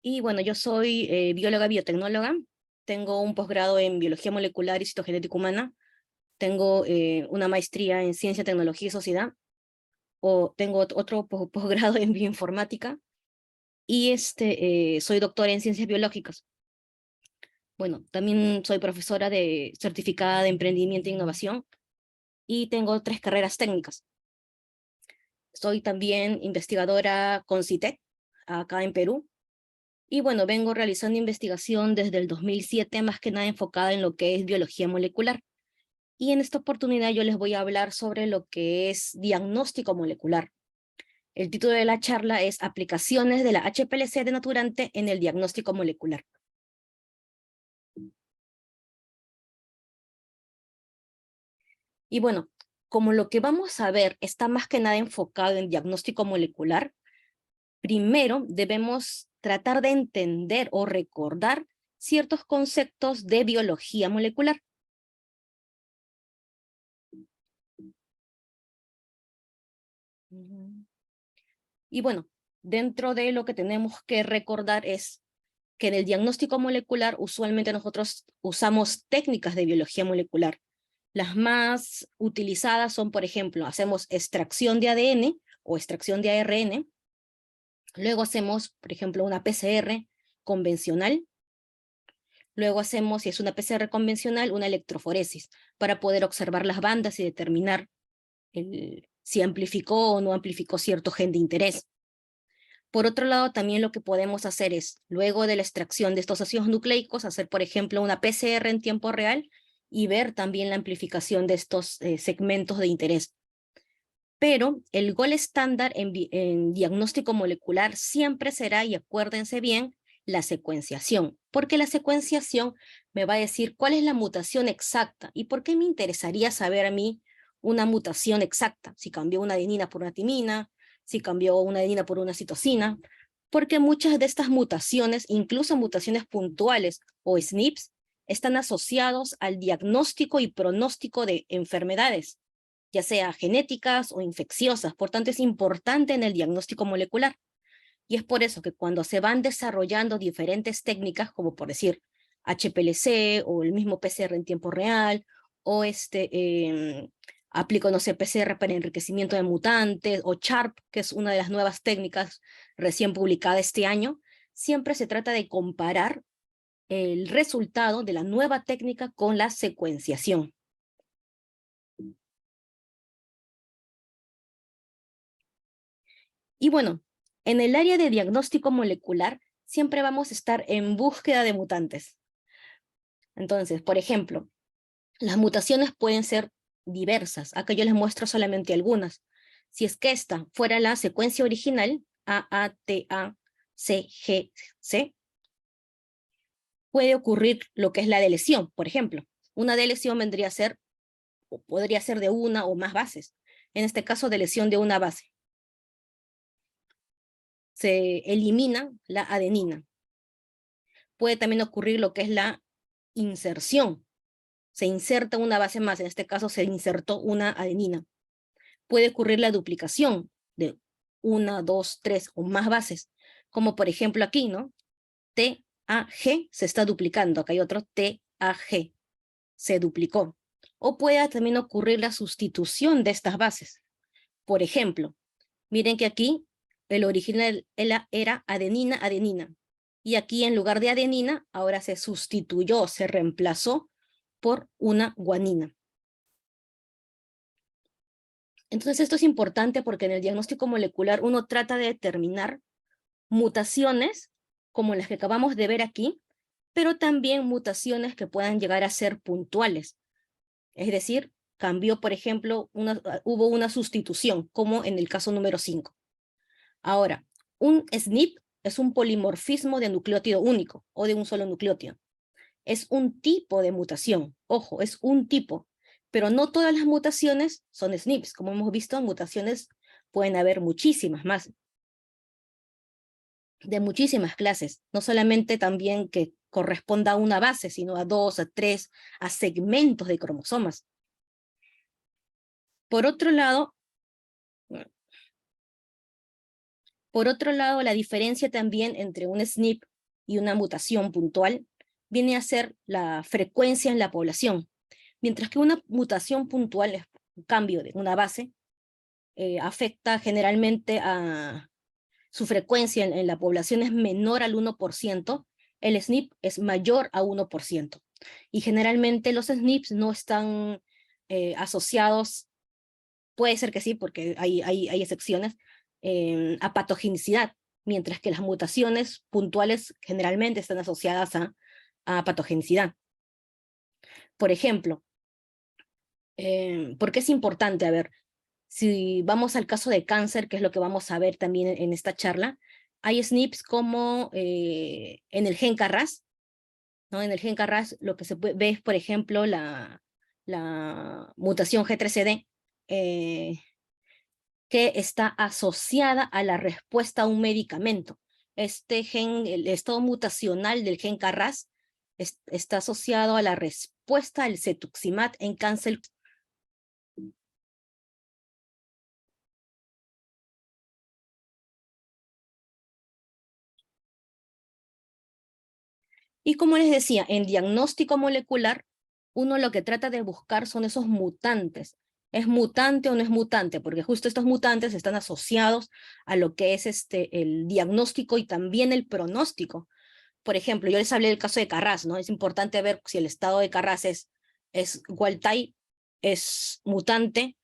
Y bueno, yo soy bióloga biotecnóloga. Tengo un posgrado en biología molecular y citogenética humana. Tengo una maestría en ciencia, tecnología y sociedad. Tengo otro posgrado en bioinformática. Y soy doctora en ciencias biológicas. Bueno, también soy profesora certificada de emprendimiento e innovación. Y tengo 3 carreras técnicas. Soy también investigadora con CITEC, acá en Perú. Y bueno, vengo realizando investigación desde el 2007, más que nada enfocada en lo que es biología molecular. Y en esta oportunidad yo les voy a hablar sobre lo que es diagnóstico molecular. El título de la charla es Aplicaciones de la HPLC denaturante en el diagnóstico molecular. Y bueno, como lo que vamos a ver está más que nada enfocado en diagnóstico molecular, primero debemos tratar de entender o recordar ciertos conceptos de biología molecular. Y bueno, dentro de lo que tenemos que recordar es que en el diagnóstico molecular usualmente nosotros usamos técnicas de biología molecular. Las más utilizadas son, por ejemplo, hacemos extracción de ADN o extracción de ARN. Luego hacemos, por ejemplo, una PCR convencional. Luego hacemos, si es una PCR convencional, una electroforesis para poder observar las bandas y determinar si amplificó o no amplificó cierto gen de interés. Por otro lado, también lo que podemos hacer es, luego de la extracción de estos ácidos nucleicos, hacer, por ejemplo, una PCR en tiempo real y ver también la amplificación de estos segmentos de interés. Pero el gol estándar en diagnóstico molecular siempre será, y acuérdense bien, la secuenciación, porque la secuenciación me va a decir cuál es la mutación exacta y por qué me interesaría saber a mí una mutación exacta, si cambió una adenina por una timina, si cambió una adenina por una citosina, porque muchas de estas mutaciones, incluso mutaciones puntuales o SNPs, están asociados al diagnóstico y pronóstico de enfermedades, ya sea genéticas o infecciosas. Por tanto, es importante en el diagnóstico molecular. Y es por eso que cuando se van desarrollando diferentes técnicas, como por decir HPLC o el mismo PCR en tiempo real, o aplico, no sé, PCR para enriquecimiento de mutantes, o CHARP, que es una de las nuevas técnicas recién publicada este año, siempre se trata de comparar el resultado de la nueva técnica con la secuenciación. Y bueno, en el área de diagnóstico molecular, siempre vamos a estar en búsqueda de mutantes. Entonces, por ejemplo, las mutaciones pueden ser diversas. Acá yo les muestro solamente algunas. Si es que esta fuera la secuencia original, AATACGC, puede ocurrir lo que es la deleción, por ejemplo. Una deleción vendría a ser, o podría ser de una o más bases. En este caso, deleción de una base. Se elimina la adenina. Puede también ocurrir lo que es la inserción. Se inserta una base más, en este caso se insertó una adenina. Puede ocurrir la duplicación de 1, 2, 3 o más bases, como por ejemplo aquí, ¿no? TAG se está duplicando, acá hay otro TAG, se duplicó. O puede también ocurrir la sustitución de estas bases. Por ejemplo, miren que aquí el original era adenina-adenina. Y aquí en lugar de adenina, ahora se sustituyó, se reemplazó por una guanina. Entonces esto es importante porque en el diagnóstico molecular uno trata de determinar mutaciones como las que acabamos de ver aquí, pero también mutaciones que puedan llegar a ser puntuales. Es decir, cambió, por ejemplo, hubo una sustitución, como en el caso número 5. Ahora, un SNP es un polimorfismo de nucleótido único o de un solo nucleótido. Es un tipo de mutación, ojo, es un tipo, pero no todas las mutaciones son SNPs. Como hemos visto, mutaciones pueden haber muchísimas más, de muchísimas clases, no solamente también que corresponda a una base, sino a 2, a 3, a segmentos de cromosomas. Por otro lado, la diferencia también entre un SNP y una mutación puntual viene a ser la frecuencia en la población, mientras que una mutación puntual es un cambio de una base, afecta generalmente a su frecuencia en la población es menor al 1%, el SNP es mayor a 1%. Y generalmente los SNPs no están asociados, puede ser que sí, porque hay excepciones, a patogenicidad, mientras que las mutaciones puntuales generalmente están asociadas a patogenicidad. Por ejemplo, ¿por qué es importante? A ver, si vamos al caso de cáncer, que es lo que vamos a ver también en esta charla, hay SNPs como en el gen KRAS, ¿no? En el gen KRAS lo que se ve es, por ejemplo, la mutación G3CD, que está asociada a la respuesta a un medicamento. Este gen, el estado mutacional del gen KRAS, está asociado a la respuesta al cetuximab en cáncer. Y como les decía, en diagnóstico molecular, uno lo que trata de buscar son esos mutantes. ¿Es mutante o no es mutante? Porque justo estos mutantes están asociados a lo que es el diagnóstico y también el pronóstico. Por ejemplo, yo les hablé del caso de KRAS, ¿no? Es importante ver si el estado de KRAS es wild type, es mutante.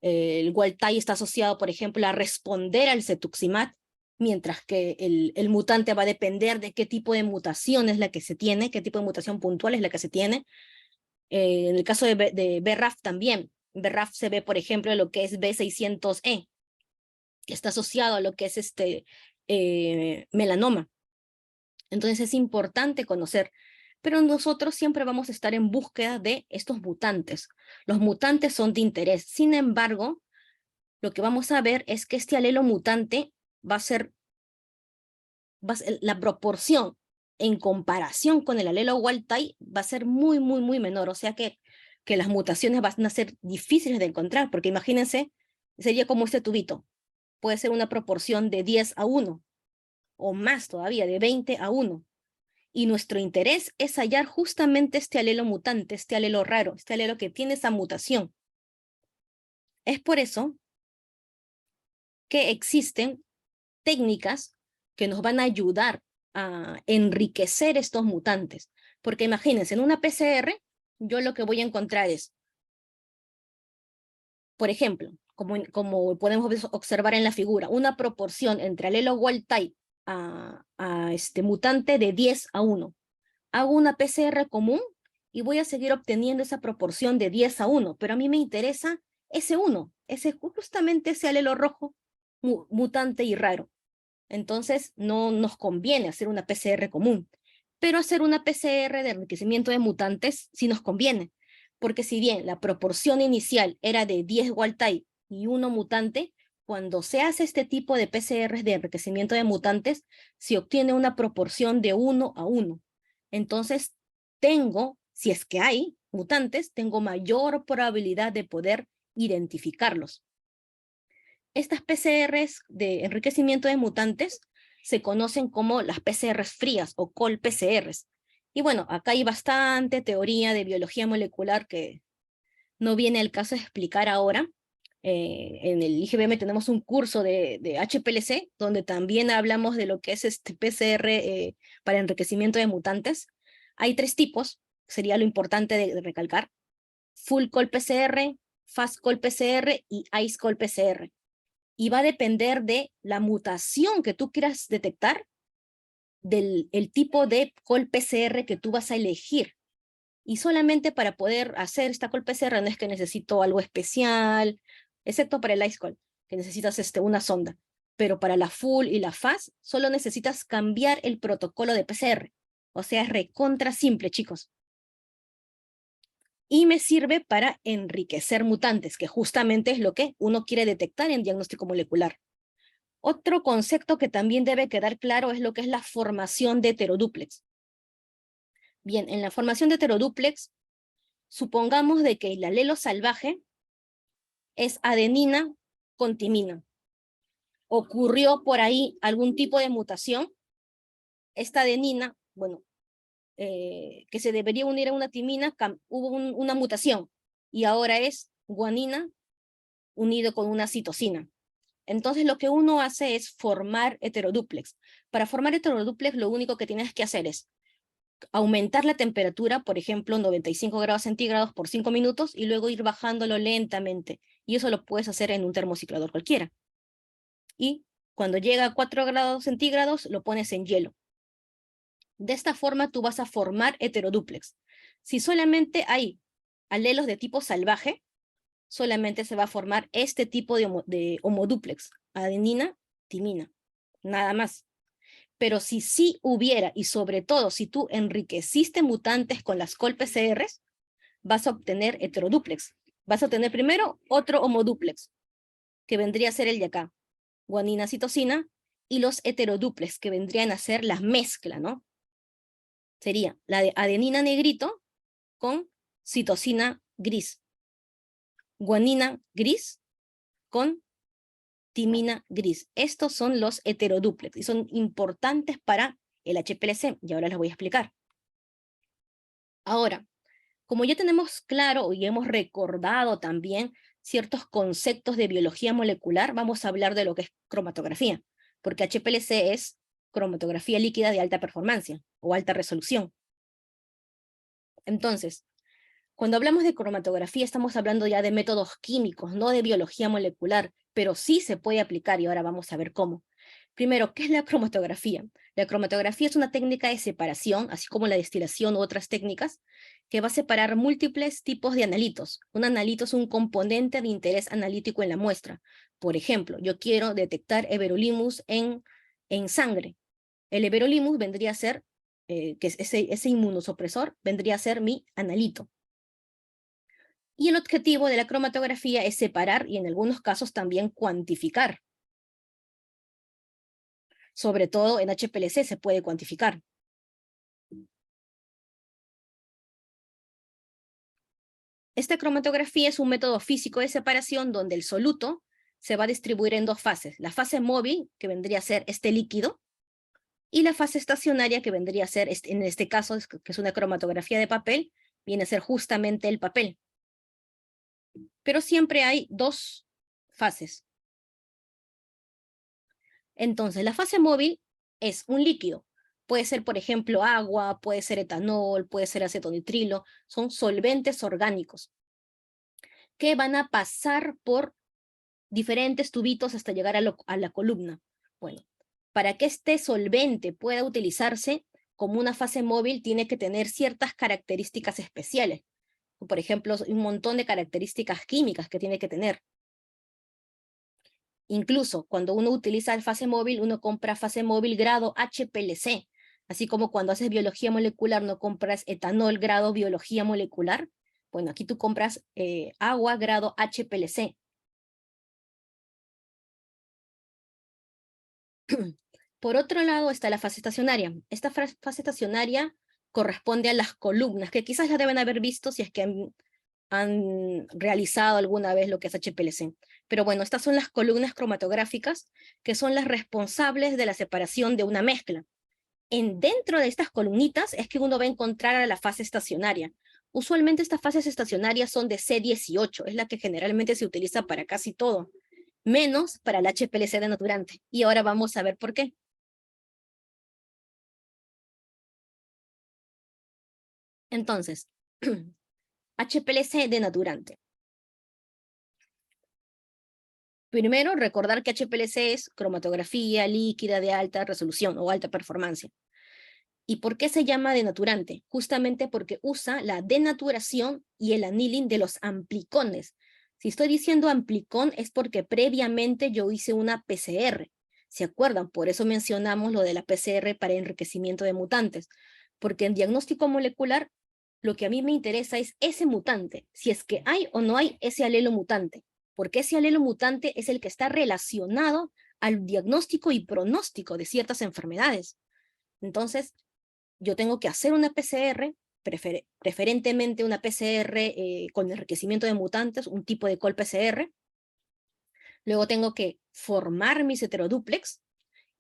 El wild type está asociado, por ejemplo, a responder al cetuximab, mientras que el mutante va a depender de qué tipo de mutación es la que se tiene, qué tipo de mutación puntual es la que se tiene. En el caso de BRAF también, BRAF se ve, por ejemplo, lo que es B600E, que está asociado a lo que es melanoma. Entonces es importante conocer, pero nosotros siempre vamos a estar en búsqueda de estos mutantes. Los mutantes son de interés. Sin embargo, lo que vamos a ver es que este alelo mutante va a ser la proporción en comparación con el alelo wild type va a ser muy, muy, muy menor. O sea que las mutaciones van a ser difíciles de encontrar, porque imagínense, sería como este tubito. Puede ser una proporción de 10:1, o más todavía, de 20:1. Y nuestro interés es hallar justamente este alelo mutante, este alelo raro, este alelo que tiene esa mutación. Es por eso que existen técnicas que nos van a ayudar a enriquecer estos mutantes. Porque imagínense, en una PCR, yo lo que voy a encontrar es, por ejemplo, como podemos observar en la figura, una proporción entre alelo wild type a este mutante de 10:1. Hago una PCR común y voy a seguir obteniendo esa proporción de 10:1, pero a mí me interesa ese 1, justamente ese alelo rojo mutante y raro. Entonces no nos conviene hacer una PCR común, pero hacer una PCR de enriquecimiento de mutantes sí nos conviene, porque si bien la proporción inicial era de 10 wild type y 1 mutante, cuando se hace este tipo de PCRs de enriquecimiento de mutantes, se obtiene una proporción de 1:1. Entonces tengo, si es que hay mutantes, tengo mayor probabilidad de poder identificarlos. Estas PCRs de enriquecimiento de mutantes se conocen como las PCRs frías o cold PCRs. Y bueno, acá hay bastante teoría de biología molecular que no viene al caso de explicar ahora. En el IGBM tenemos un curso de HPLC, donde también hablamos de lo que es este PCR para enriquecimiento de mutantes. Hay 3 tipos, sería lo importante de recalcar: full cold PCR, fast cold PCR y ice cold PCR. Y va a depender de la mutación que tú quieras detectar, del el tipo de cold PCR que tú vas a elegir. Y solamente para poder hacer esta cold PCR no es que necesito algo especial, excepto para el ice cold, que necesitas una sonda. Pero para la full y la fast, solo necesitas cambiar el protocolo de PCR. O sea, es recontra simple, chicos. Y me sirve para enriquecer mutantes, que justamente es lo que uno quiere detectar en diagnóstico molecular. Otro concepto que también debe quedar claro es lo que es la formación de heterodúplex. Bien, en la formación de heterodúplex, supongamos de que el alelo salvaje es adenina con timina. Ocurrió por ahí algún tipo de mutación esta adenina, bueno, que se debería unir a una timina, hubo una mutación, y ahora es guanina unido con una citosina. Entonces lo que uno hace es formar heterodúplex. Para formar heterodúplex lo único que tienes que hacer es aumentar la temperatura, por ejemplo, 95 grados centígrados por 5 minutos y luego ir bajándolo lentamente. Y eso lo puedes hacer en un termociclador cualquiera. Y cuando llega a 4 grados centígrados lo pones en hielo. De esta forma tú vas a formar heterodúplex. Si solamente hay alelos de tipo salvaje, solamente se va a formar este tipo de homodúplex, adenina, timina, nada más. Pero si sí hubiera, y sobre todo si tú enriqueciste mutantes con las col-PCRs, vas a obtener heterodúplex. Vas a obtener primero otro homodúplex, que vendría a ser el de acá, guanina, citosina, y los heterodúplex, que vendrían a ser la mezcla, ¿no? Sería la de adenina negrito con citosina gris, guanina gris con timina gris. Estos son los heterodúplex y son importantes para el HPLC, y ahora les voy a explicar. Ahora, como ya tenemos claro y hemos recordado también ciertos conceptos de biología molecular, vamos a hablar de lo que es cromatografía, porque HPLC es cromatografía líquida de alta performance o alta resolución. Entonces, cuando hablamos de cromatografía estamos hablando ya de métodos químicos, no de biología molecular, pero sí se puede aplicar y ahora vamos a ver cómo. Primero, ¿qué es la cromatografía? La cromatografía es una técnica de separación, así como la destilación u otras técnicas, que va a separar múltiples tipos de analitos. Un analito es un componente de interés analítico en la muestra. Por ejemplo, yo quiero detectar Everolimus en sangre. El Everolimus vendría a ser, que es ese inmunosupresor, vendría a ser mi analito. Y el objetivo de la cromatografía es separar y en algunos casos también cuantificar. Sobre todo en HPLC se puede cuantificar. Esta cromatografía es un método físico de separación donde el soluto se va a distribuir en dos fases. La fase móvil, que vendría a ser este líquido, y la fase estacionaria, que vendría a ser, en este caso, que es una cromatografía de papel, viene a ser justamente el papel. Pero siempre hay dos fases. Entonces, la fase móvil es un líquido. Puede ser, por ejemplo, agua, puede ser etanol, puede ser acetonitrilo. Son solventes orgánicos que van a pasar por diferentes tubitos hasta llegar a la columna. Bueno, para que este solvente pueda utilizarse como una fase móvil, tiene que tener ciertas características especiales. Por ejemplo, un montón de características químicas que tiene que tener. Incluso cuando uno utiliza el fase móvil, uno compra fase móvil grado HPLC, así como cuando haces biología molecular no compras etanol grado biología molecular. Bueno, aquí tú compras agua grado HPLC. Por otro lado está la fase estacionaria. Esta fase estacionaria corresponde a las columnas, que quizás ya deben haber visto si es que han realizado alguna vez lo que es HPLC. Pero bueno, estas son las columnas cromatográficas que son las responsables de la separación de una mezcla. Dentro de estas columnitas es que uno va a encontrar a la fase estacionaria. Usualmente estas fases estacionarias son de C18, es la que generalmente se utiliza para casi todo, menos para el HPLC denaturante. Y ahora vamos a ver por qué. Entonces, HPLC denaturante. Primero, recordar que HPLC es cromatografía líquida de alta resolución o alta performance. ¿Y por qué se llama denaturante? Justamente porque usa la denaturación y el annealing de los amplicones. Si estoy diciendo amplicón es porque previamente yo hice una PCR. ¿Se acuerdan? Por eso mencionamos lo de la PCR para enriquecimiento de mutantes. Porque en diagnóstico molecular, lo que a mí me interesa es ese mutante, si es que hay o no hay ese alelo mutante. Porque ese alelo mutante es el que está relacionado al diagnóstico y pronóstico de ciertas enfermedades. Entonces, yo tengo que hacer una PCR, preferentemente una PCR con enriquecimiento de mutantes, un tipo de col-PCR. Luego tengo que formar mis heterodúplex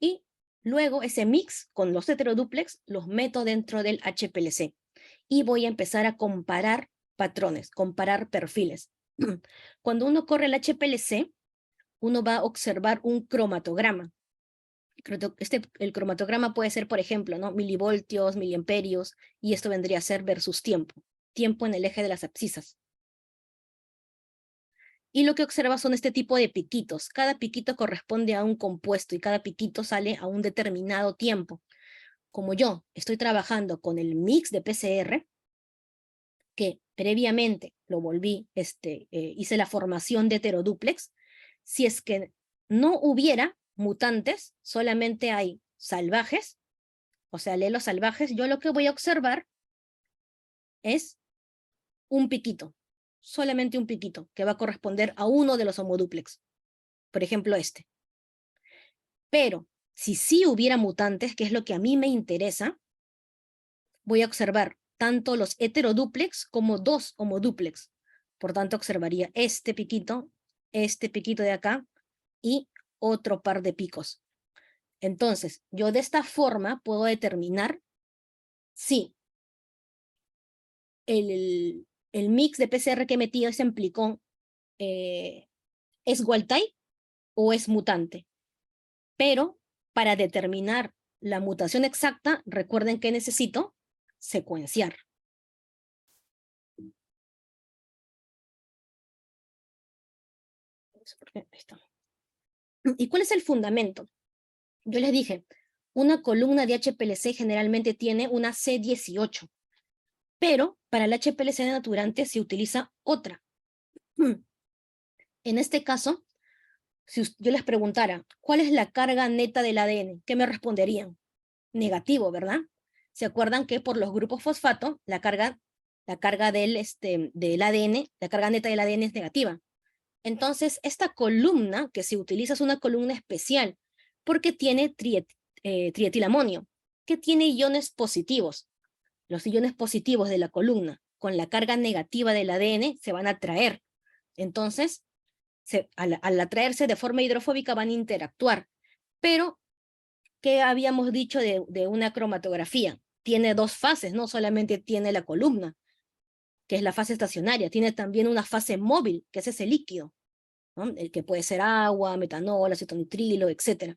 y Luego ese mix con los heterodúplex los meto dentro del HPLC y voy a empezar a comparar patrones, comparar perfiles. Cuando uno corre el HPLC, uno va a observar un cromatograma. El cromatograma puede ser, por ejemplo, ¿no? Milivoltios, miliamperios, y esto vendría a ser versus tiempo. Tiempo en el eje de las abscisas. Y lo que observa son este tipo de piquitos. Cada piquito corresponde a un compuesto y cada piquito sale a un determinado tiempo. Como yo estoy trabajando con el mix de PCR, que previamente lo volví, hice la formación de heterodúplex, si es que no hubiera mutantes, solamente hay salvajes, o sea, alelos salvajes, yo lo que voy a observar es un piquito, solamente un piquito, que va a corresponder a uno de los homodúplex. Por ejemplo, este. Pero si sí hubiera mutantes, que es lo que a mí me interesa, voy a observar tanto los heterodúplex como dos homodúplex. Por tanto, observaría este piquito de acá y otro par de picos. Entonces, yo de esta forma puedo determinar si el mix de PCR que he metido, ese amplicón, es wild type o es mutante. Pero para determinar la mutación exacta, recuerden que necesito secuenciar. Ahí está. ¿Y cuál es el fundamento? Yo les dije, una columna de HPLC generalmente tiene una C18, pero para el HPLC de naturante se utiliza otra. En este caso, si yo les preguntara, ¿cuál es la carga neta del ADN? ¿Qué me responderían? Negativo, ¿verdad? ¿Se acuerdan que por los grupos fosfato, la carga del ADN, la carga neta del ADN es negativa? Entonces, esta columna que se utiliza es una columna especial porque tiene trietilamonio, que tiene iones positivos. Los iones positivos de la columna con la carga negativa del ADN se van a atraer. Entonces, al atraerse de forma hidrofóbica van a interactuar. Pero, ¿qué habíamos dicho de una cromatografía? Tiene dos fases, no solamente tiene la columna, que es la fase estacionaria, tiene también una fase móvil, que es ese líquido, ¿no? El que puede ser agua, metanol, acetonitrilo, etc.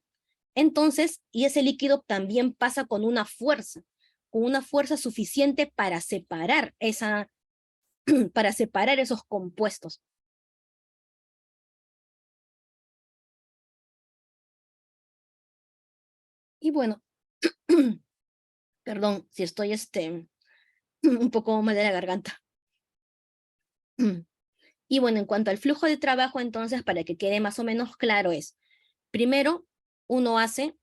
Entonces, y ese líquido también pasa con una fuerza suficiente para separar para separar esos compuestos. Y bueno, perdón si estoy un poco mal de la garganta. Y bueno, en cuanto al flujo de trabajo, entonces, para que quede más o menos claro es, primero, uno hace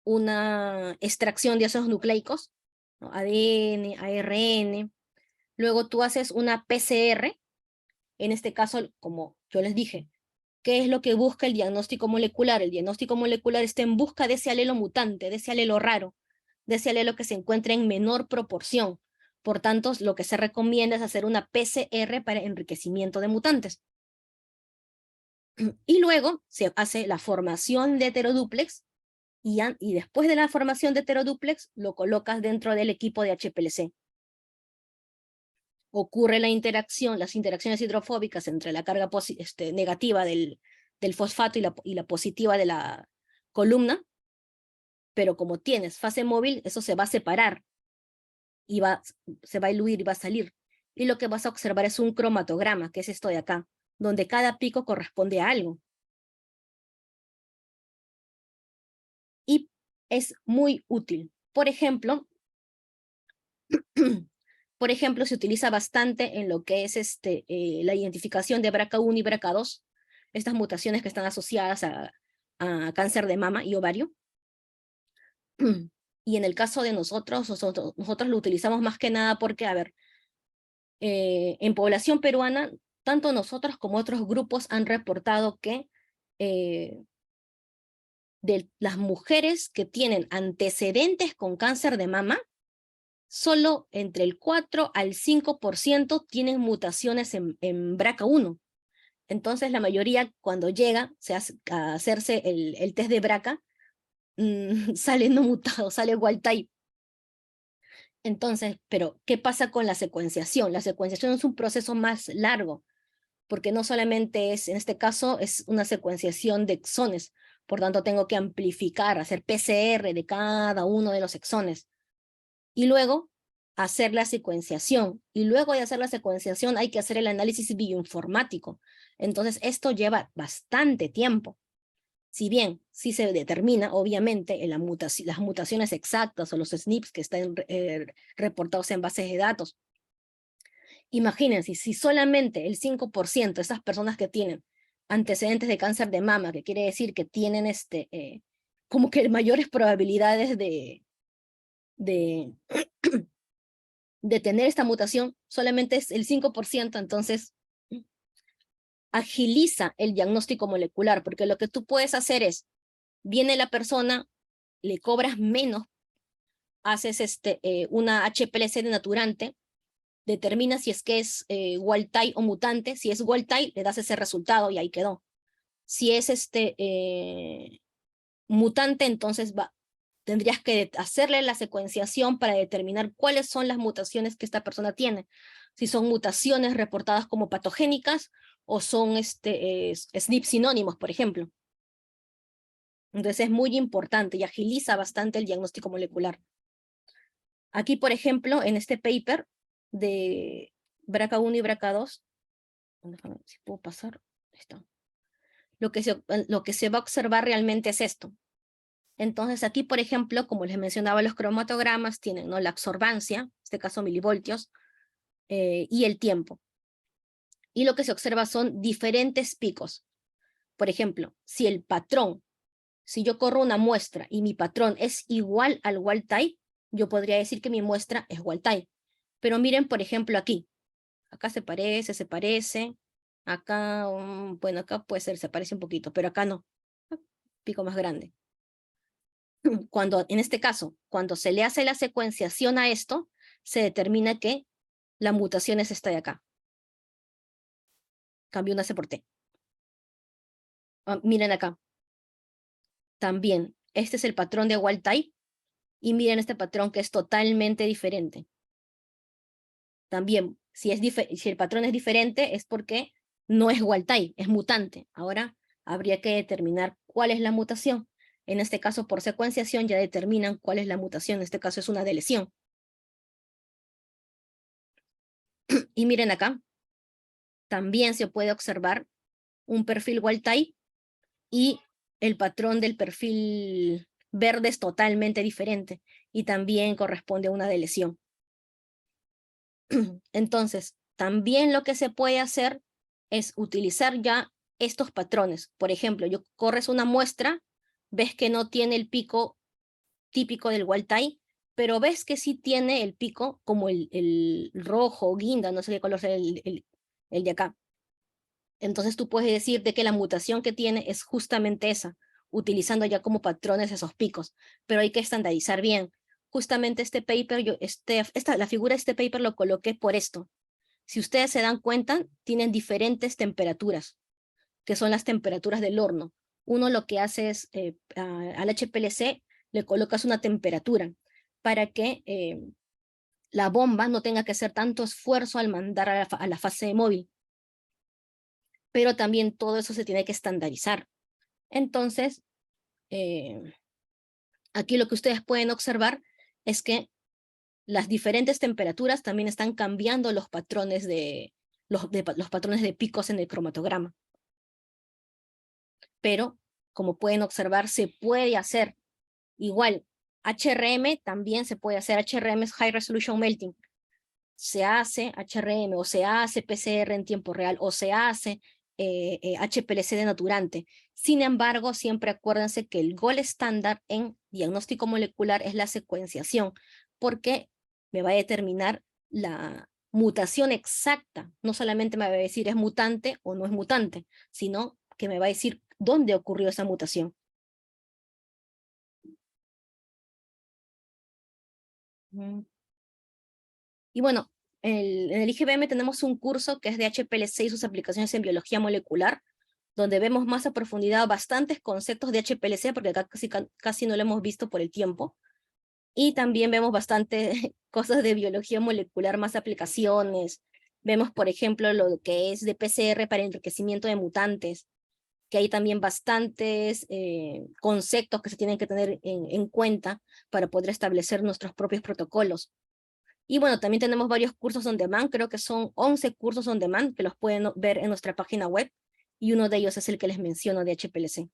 una extracción de esos nucleicos, ¿no? ADN, ARN, luego tú haces una PCR, en este caso, como yo les dije, ¿qué es lo que busca el diagnóstico molecular? El diagnóstico molecular está en busca de ese alelo mutante, de ese alelo raro, de ese alelo que se encuentra en menor proporción. Por tanto, lo que se recomienda es hacer una PCR para enriquecimiento de mutantes. Y luego se hace la formación de heterodúplex y después de la formación de heterodúplex lo colocas dentro del equipo de HPLC. Ocurre las interacciones hidrofóbicas entre la carga negativa del fosfato y la positiva de la columna, pero como tienes fase móvil, eso se va a separar y se va a diluir y va a salir. Y lo que vas a observar es un cromatograma, que es esto de acá, donde cada pico corresponde a algo. Y es muy útil. Por ejemplo, se utiliza bastante en lo que es la identificación de BRCA1 y BRCA2, estas mutaciones que están asociadas a cáncer de mama y ovario. Y en el caso de nosotros lo utilizamos más que nada porque, a ver, en población peruana, tanto nosotros como otros grupos han reportado que de las mujeres que tienen antecedentes con cáncer de mama, solo entre el 4 al 5% tienen mutaciones en BRCA1. Entonces, la mayoría, cuando llega a hacerse el test de BRCA, sale no mutado, sale wild type. Entonces, pero ¿qué pasa con la secuenciación? La secuenciación es un proceso más largo, porque no solamente es, en este caso, es una secuenciación de exones, por tanto tengo que amplificar, hacer PCR de cada uno de los exones, y luego hacer la secuenciación, y luego de hacer la secuenciación hay que hacer el análisis bioinformático. Entonces, esto lleva bastante tiempo. Si bien sí se determina, obviamente, en las mutaciones exactas o los SNPs que están reportados en bases de datos. Imagínense, si solamente el 5% de esas personas que tienen antecedentes de cáncer de mama, que quiere decir que tienen como que mayores probabilidades de, de tener esta mutación, solamente es el 5%, entonces agiliza el diagnóstico molecular, porque lo que tú puedes hacer es, viene la persona, le cobras menos, haces una HPLC denaturante, determina si es que es wild type o mutante. Si es wild type, le das ese resultado y ahí quedó. Si es mutante, entonces tendrías que hacerle la secuenciación para determinar cuáles son las mutaciones que esta persona tiene. Si son mutaciones reportadas como patogénicas o son SNP sinónimos, por ejemplo. Entonces es muy importante y agiliza bastante el diagnóstico molecular. Aquí, por ejemplo, en este paper de BRCA1 y BRCA2, déjame ver si puedo pasar. Ahí está. Lo que se va a observar realmente es esto. Entonces aquí, por ejemplo, como les mencionaba, los cromatogramas tienen, ¿no?, la absorbancia, en este caso milivoltios, y el tiempo. Y lo que se observa son diferentes picos. Por ejemplo, si yo corro una muestra y mi patrón es igual al wild type, yo podría decir que mi muestra es wild type. Pero miren, por ejemplo, aquí. Acá se parece. Acá, bueno, acá puede ser, se parece un poquito, pero acá no. Pico más grande. En este caso, cuando se le hace la secuenciación a esto, se determina que la mutación es esta de acá. Cambio una C por T. Miren acá. También, este es el patrón de wild type. Y miren este patrón que es totalmente diferente. También, si el patrón es diferente, es porque no es wild type, es mutante. Ahora habría que determinar cuál es la mutación. En este caso, por secuenciación, ya determinan cuál es la mutación. En este caso es una deleción. Y miren acá, también se puede observar un perfil wild type y el patrón del perfil verde es totalmente diferente y también corresponde a una deleción. Entonces, también lo que se puede hacer es utilizar ya estos patrones. Por ejemplo, corres una muestra, ves que no tiene el pico típico del wild type, pero ves que sí tiene el pico como el rojo, guinda, no sé qué color sea el de acá. Entonces tú puedes decir de que la mutación que tiene es justamente esa, utilizando ya como patrones esos picos, pero hay que estandarizar bien. Justamente este paper, la figura de este paper lo coloqué por esto. Si ustedes se dan cuenta, tienen diferentes temperaturas, que son las temperaturas del horno. Uno lo que hace es, al HPLC le colocas una temperatura para que la bomba no tenga que hacer tanto esfuerzo al mandar a la fase móvil. Pero también todo eso se tiene que estandarizar. Entonces, aquí lo que ustedes pueden observar es que las diferentes temperaturas también están cambiando los patrones los patrones de picos en el cromatograma. Pero, como pueden observar, se puede hacer igual. HRM también se puede hacer. HRM es High Resolution Melting. Se hace HRM o se hace PCR en tiempo real o se hace HPLC denaturante. Sin embargo, siempre acuérdense que el gold estándar en diagnóstico molecular es la secuenciación, porque me va a determinar la mutación exacta. No solamente me va a decir es mutante o no es mutante, sino que me va a decir dónde ocurrió esa mutación. Y bueno, en el IGBM tenemos un curso que es de HPLC y sus aplicaciones en biología molecular. donde vemos más a profundidad bastantes conceptos de HPLC, porque acá casi no lo hemos visto por el tiempo. Y también vemos bastante cosas de biología molecular, más aplicaciones. Vemos, por ejemplo, lo que es de PCR para enriquecimiento de mutantes, que hay también bastantes conceptos que se tienen que tener en cuenta para poder establecer nuestros propios protocolos. Y bueno, también tenemos varios cursos on demand, creo que son 11 cursos on demand que los pueden ver en nuestra página web, y uno de ellos es el que les menciono de HPLC.